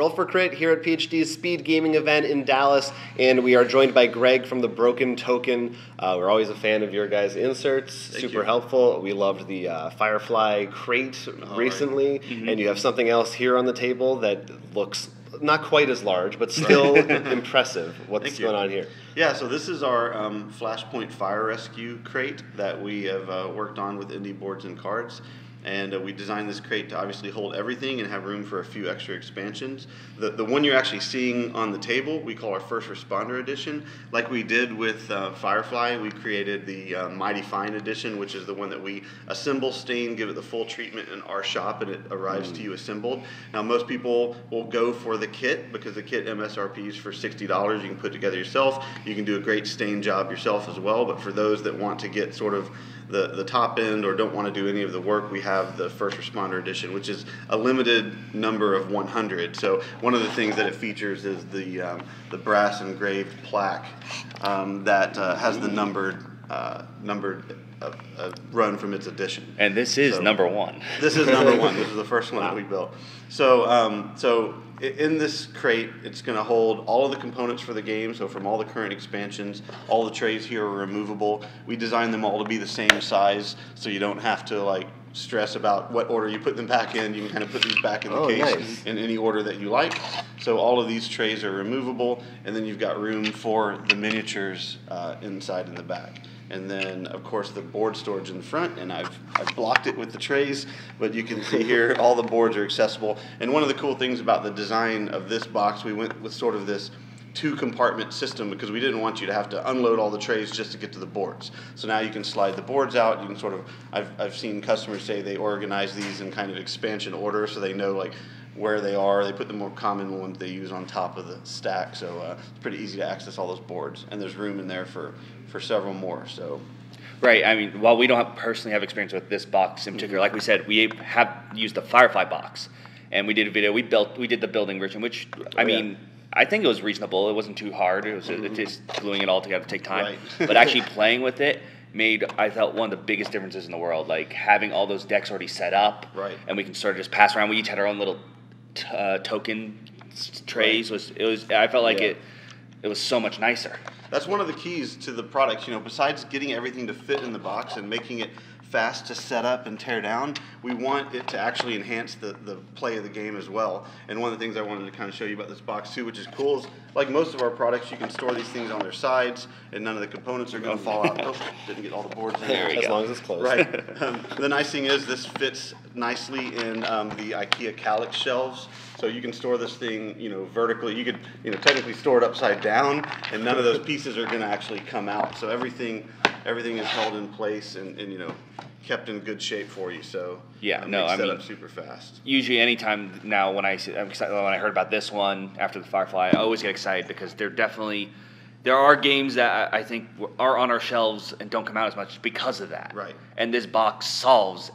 for Crit here at PhD's Speed Gaming event in Dallas, and we are joined by Greg from the Broken Token. We're always a fan of your guys' inserts, super helpful. We loved the Firefly crate recently, and you have something else here on the table that looks not quite as large, but still impressive. What's going on here? Yeah, so this is our Flashpoint Fire Rescue crate that we have worked on with Indie Boards and Cards. And we designed this crate to obviously hold everything and have room for a few extra expansions. The one you're actually seeing on the table, we call our First Responder Edition. Like we did with Firefly, we created the Mighty Fine Edition, which is the one that we assemble, stain, give it the full treatment in our shop, and it arrives to you assembled. Now, most people will go for the kit because the kit MSRP is for $60. You can put it together yourself. You can do a great stain job yourself as well. But for those that want to get sort of the top end or don't want to do any of the work, we have the First Responder Edition, which is a limited number of 100. So one of the things that it features is the brass engraved plaque that has the numbered run from its edition. And this is number one. This is number one. This is the first one that we built. So in this crate, it's going to hold all of the components for the game. So from all the current expansions, all the trays here are removable. We designed them all to be the same size, so you don't have to stress about what order you put them back in. You can kind of put these back in the case in any order that you like. So all of these trays are removable, and then you've got room for the miniatures inside and the back. And then, of course, the board storage in the front, and I've blocked it with the trays, but you can see here all the boards are accessible. And one of the cool things about the design of this box, we went with sort of this two-compartment system because we didn't want you to have to unload all the trays just to get to the boards. So now you can slide the boards out. You can sort of, I've seen customers say they organize these in kind of expansion order so they know where they are. They put the more common ones they use on top of the stack, so it's pretty easy to access all those boards, and there's room in there for several more. So, right. I mean, while we don't personally have experience with this box in particular, like we said, we have used the Firefly box, and we did a video. We did the building version, which I mean, I think it was reasonable. It wasn't too hard. It was just gluing it all together to take time, right. But actually playing with it made, I felt, one of the biggest differences in the world. Like having all those decks already set up, right. And we can sort of just pass around. We each had our own little token trays. Right. I felt like it was so much nicer. That's one of the keys to the product. Besides getting everything to fit in the box and making it fast to set up and tear down, we want it to actually enhance the play of the game as well. And one of the things I wanted to kind of show you about this box too, which is cool, is like most of our products, you can store these things on their sides and none of the components are going to fall out. Oh, didn't get all the boards in there. As long as it's closed. Right. The nice thing is this fits nicely in the IKEA Kallax shelves. So you can store this thing, vertically. You could, technically store it upside down, and none of those pieces are going to actually come out. So everything is held in place and kept in good shape for you. So yeah, set up super fast. Usually, anytime now when I heard about this one after the Firefly, I always get excited because there are games that I think are on our shelves and don't come out as much because of that. Right. And this box solves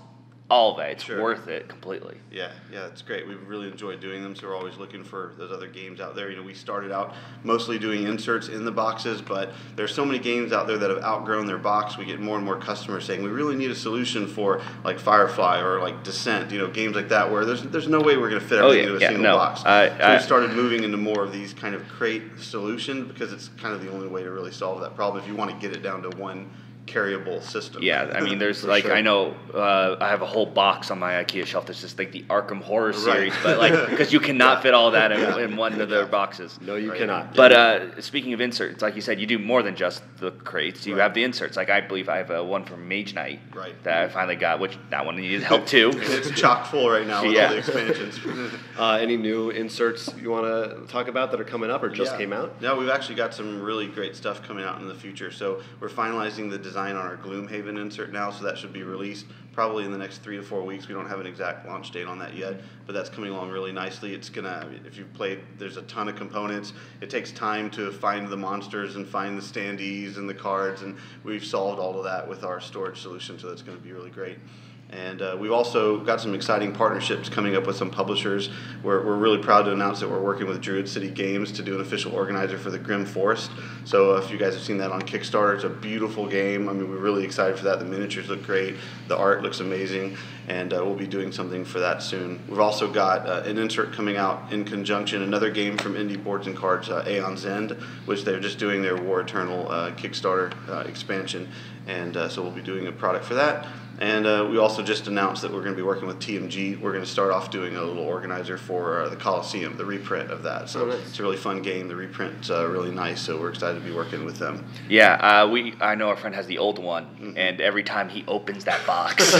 all of it. It's Sure. worth it completely. Yeah, it's great. We've really enjoyed doing them, so we're always looking for those other games out there. We started out mostly doing inserts in the boxes, but there's so many games out there that have outgrown their box. We get more and more customers saying, we really need a solution for like Firefly or like Descent, games like that where there's no way we're going to fit everything into a single box. So we started moving into more of these kind of crate solutions because it's kind of the only way to really solve that problem if you want to get it down to one carryable system. Yeah, I mean, there's sure. I know I have a whole box on my IKEA shelf that's just like the Arkham Horror series, right. But because you cannot fit all that in one of their boxes. No, you cannot. But speaking of inserts, like you said, you do more than just the crates. You have the inserts. Like I believe I have one from Mage Knight that I finally got, which that one needed help too. It's chock full right now with all the expansions. Any new inserts you want to talk about that are coming up or just came out? Yeah, we've actually got some really great stuff coming out in the future. So we're finalizing the design on our Gloomhaven insert now, so that should be released probably in the next 3 to 4 weeks. We don't have an exact launch date on that yet, but that's coming along really nicely. It's gonna, if you've played, there's a ton of components. It takes time to find the monsters and find the standees and the cards, and we've solved all of that with our storage solution, so that's going to be really great. And we've also got some exciting partnerships coming up with some publishers. We're really proud to announce that we're working with Druid City Games to do an official organizer for the Grim Forest. So if you guys have seen that on Kickstarter, it's a beautiful game. I mean, we're really excited for that. The miniatures look great. The art looks amazing. And we'll be doing something for that soon. We've also got an insert coming out in conjunction, another game from Indie Boards and Cards, Aeon's End, which they're just doing their War Eternal Kickstarter expansion. And so we'll be doing a product for that. And we also just announced that we're going to be working with TMG. We're going to start off doing a little organizer for the Coliseum, the reprint of that. So it's a really fun game. The reprint's really nice, so we're excited to be working with them. Yeah, I know our friend has the old one, and every time he opens that box,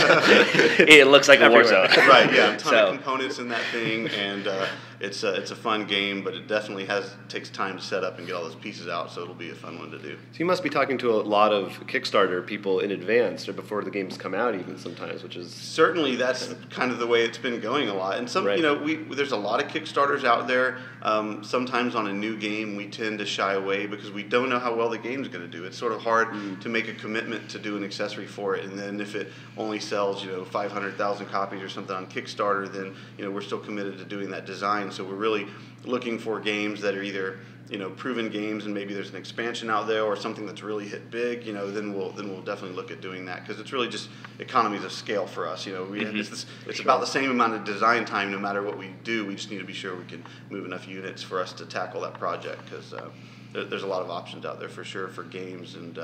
it looks like a war zone. Right, yeah, a ton of components in that thing, and it's a fun game, but it definitely takes time to set up and get all those pieces out, so it'll be a fun one to do. So you must be talking to a lot of Kickstarter people in advance or before the games come out, even sometimes, which is certainly that's kind of the way it's been going a lot. And some, there's a lot of Kickstarters out there. Sometimes on a new game, we tend to shy away because we don't know how well the game's going to do. It's sort of hard to make a commitment to do an accessory for it, and then if it only sells, 500,000 copies or something on Kickstarter, then we're still committed to doing that design. So we're really looking for games that are either proven games, and maybe there's an expansion out there or something that's really hit big. Then we'll definitely look at doing that, because it's really just economies of scale for us. It's about the same amount of design time no matter what we do. We just need to be sure we can move enough units for us to tackle that project, because there's a lot of options out there for sure for games, and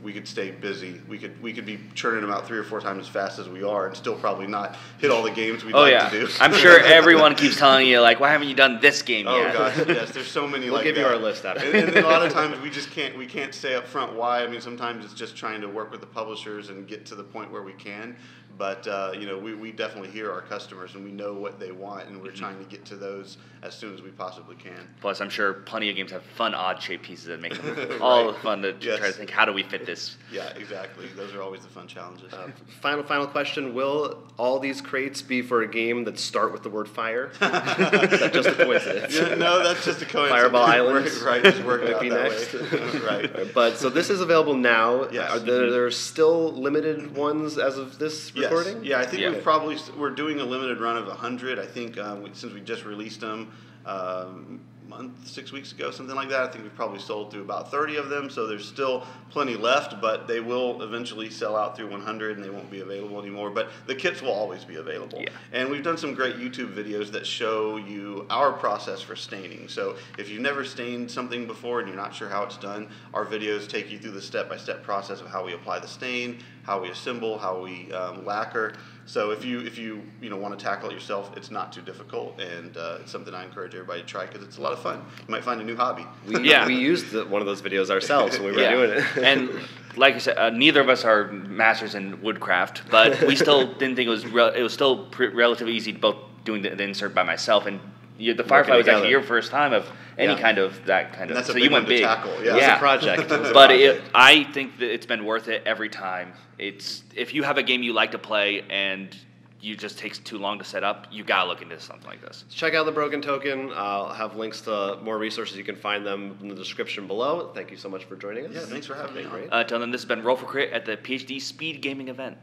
we could stay busy. We could be churning them out 3 or 4 times as fast as we are, and still probably not hit all the games we'd like to do. I'm sure everyone keeps telling you, like, why haven't you done this game yet? Oh gosh, yes. There's so many. We'll give you our list after. And a lot of times we can't say up front why. I mean, sometimes it's just trying to work with the publishers and get to the point where we can. But we definitely hear our customers, and we know what they want, and we're trying to get to those as soon as we possibly can. Plus, I'm sure plenty of games have fun, odd-shaped pieces that make them all fun to try to think, how do we fit this? Yeah, exactly. Those are always the fun challenges. Final question: will all these crates be for a game that start with the word fire? Is that just a coincidence? Yeah, no, that's just a coincidence. Fireball Island, right? Just working out be that next. way. Right. But so this is available now. Yes. Are there still limited ones as of this recording? Yeah, I think we're doing a limited run of 100. I think since we just released them month, 6 weeks ago, something like that, I think we've probably sold through about 30 of them. So there's still plenty left, but they will eventually sell out through 100, and they won't be available anymore. But the kits will always be available. Yeah. And we've done some great YouTube videos that show you our process for staining. So if you've never stained something before and you're not sure how it's done, our videos take you through the step-by-step process of how we apply the stain, how we assemble, how we lacquer. So if you want to tackle it yourself, it's not too difficult, and it's something I encourage everybody to try, because it's a lot of fun. You might find a new hobby. We used one of those videos ourselves when we were doing it. And like I said, neither of us are masters in woodcraft, but we still didn't think it was still relatively easy to both doing the insert by myself, and the Firefly was actually your first time of any kind of that kind of. That's so you went big. Tackle. Yeah, it was a project. I think that it's been worth it every time. If you have a game you like to play and you just takes too long to set up, you gotta look into something like this. Check out the Broken Token. I'll have links to more resources. You can find them in the description below. Thank you so much for joining us. Yeah, thanks for having me. Great. Until then, this has been Roll for Crit at the PhD Speed Gaming event.